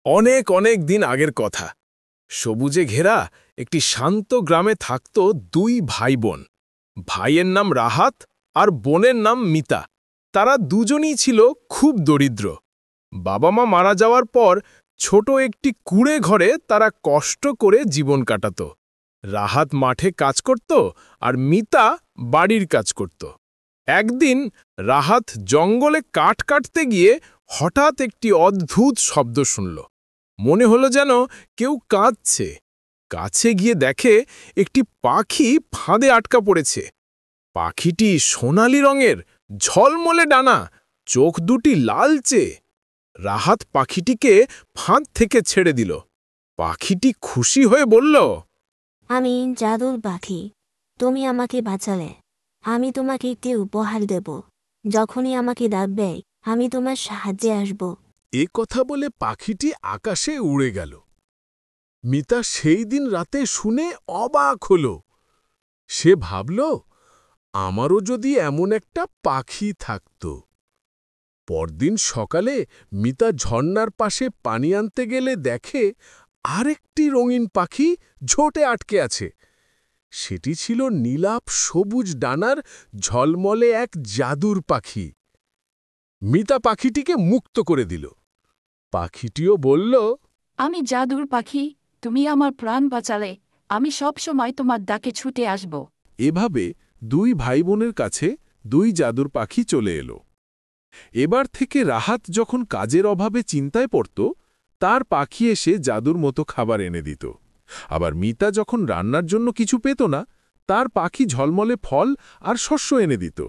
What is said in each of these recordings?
অনেক অনেক দিন আগের কথা। সবুজে ঘেরা একটি শান্ত গ্রামে থাকত দুই ভাই বোন। ভাইয়ের নাম রাহাত আর বোনের নাম মিতা। তারা দুজনই ছিল খুব দরিদ্র। বাবা মা মারা যাওয়ার পর ছোট একটি কুঁড়ে ঘরে তারা কষ্ট করে জীবন কাটাত। রাহাত মাঠে কাজ করত আর মিতা বাড়ির কাজ করত। একদিন রাহাত জঙ্গলে কাঠ কাটতে গিয়ে হঠাৎ একটি অদ্ভুত শব্দ শুনল। মনে হলো যেন কেউ কাঁদছে। কাছে গিয়ে দেখে একটি পাখি ফাঁদে আটকা পড়েছে। পাখিটি সোনালি রঙের, ঝলমলে ডানা, চোখ দুটি লালচে। রাহাত পাখিটিকে ফাঁদ থেকে ছেড়ে দিল। পাখিটি খুশি হয়ে বলল, আমি জাদুর পাখি, তুমি আমাকে বাঁচালে। আমি তোমাকে একটি উপহার দেব। যখনই আমাকে ডাকবে আমি তোমার সাহায্যে আসব। এ কথা বলে পাখিটি আকাশে উড়ে গেল। মিতা সেই দিন রাতে শুনে অবাক হল। সে ভাবল, আমারও যদি এমন একটা পাখি থাকত। পরদিন সকালে মিতা ঝর্ণার পাশে পানি আনতে গেলে দেখে আরেকটি রঙিন পাখি ঝোটে আটকে আছে। সেটি ছিল নীলাপ সবুজ ডানার ঝলমলে এক জাদুর পাখি। মিতা পাখিটিকে মুক্ত করে দিল। পাখিটিও বলল, আমি জাদুর পাখি, তুমি আমার প্রাণ বাঁচালে। আমি সব সময় তোমার ডাকে ছুটে আসব। এভাবে দুই ভাই বোনের কাছে দুই জাদুর পাখি চলে এলো। এবার থেকে রাহাত যখন কাজের অভাবে চিন্তায় পড়ত, তার পাখি এসে জাদুর মতো খাবার এনে দিত। আবার মিতা যখন রান্নার জন্য কিছু পেত না, তার পাখি ঝলমলে ফল আর শস্য এনে দিত।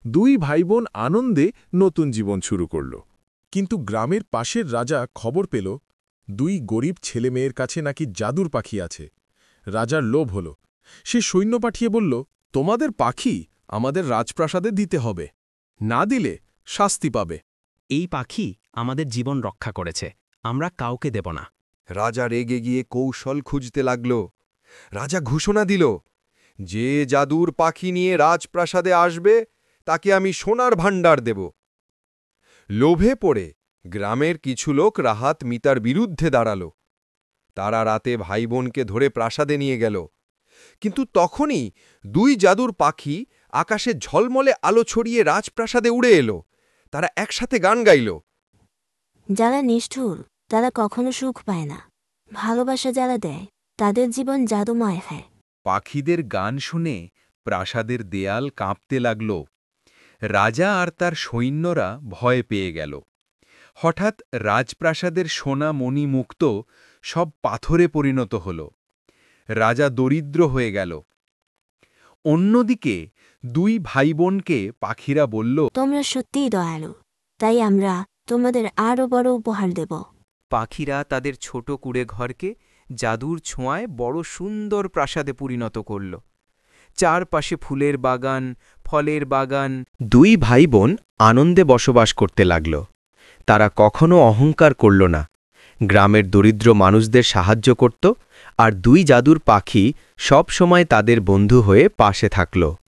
দুই ভাইবোন আনন্দে নতুন জীবন শুরু করল। কিন্তু গ্রামের পাশের রাজা খবর পেল দুই গরিব ছেলেমেয়ের কাছে নাকি জাদুর পাখি আছে। রাজার লোভ হল। সে সৈন্য পাঠিয়ে বলল, তোমাদের পাখি আমাদের রাজপ্রাসাদে দিতে হবে, না দিলে শাস্তি পাবে। এই পাখি আমাদের জীবন রক্ষা করেছে, আমরা কাউকে দেব না। রাজা রেগে গিয়ে কৌশল খুঁজতে লাগল। রাজা ঘোষণা দিল, যে জাদুর পাখি নিয়ে রাজপ্রাসাদে আসবে তাকে আমি সোনার ভাণ্ডার দেব। লোভে পড়ে গ্রামের কিছু লোক রাহাত মিতার বিরুদ্ধে দাঁড়াল। তারা রাতে ভাই বোনকে ধরে প্রাসাদে নিয়ে গেল। কিন্তু তখনই দুই জাদুর পাখি আকাশে ঝলমলে আলো ছড়িয়ে রাজপ্রাসাদে উড়ে এলো। তারা একসাথে গান গাইল। যারা নিষ্ঠুর তারা কখনো সুখ পায় না। ভালোবাসা যারা দেয় তাদের জীবন জাদুময় হয়। পাখিদের গান শুনে প্রাসাদের দেয়াল কাঁপতে লাগল। রাজা আর তার সৈন্যরা ভয় পেয়ে গেল। হঠাৎ রাজপ্রাসাদের সোনা মণি মুক্ত সব পাথরে পরিণত হল। রাজা দরিদ্র হয়ে গেল। অন্যদিকে দুই ভাইবোনকে পাখিরা বলল, তোমরা সত্যিই দয়ালু, তাই আমরা তোমাদের আরও বড় উপহার দেব। পাখিরা তাদের ছোট কুঁড়ে ঘরকে জাদুর ছোঁয়ায় বড় সুন্দর প্রাসাদে পরিণত করল। চারপাশে ফুলের বাগান, ফলের বাগান। দুই ভাই বোন আনন্দে বসবাস করতে লাগল। তারা কখনো অহংকার করল না। গ্রামের দরিদ্র মানুষদের সাহায্য করত, আর দুই জাদুর পাখি সব সময় তাদের বন্ধু হয়ে পাশে থাকল।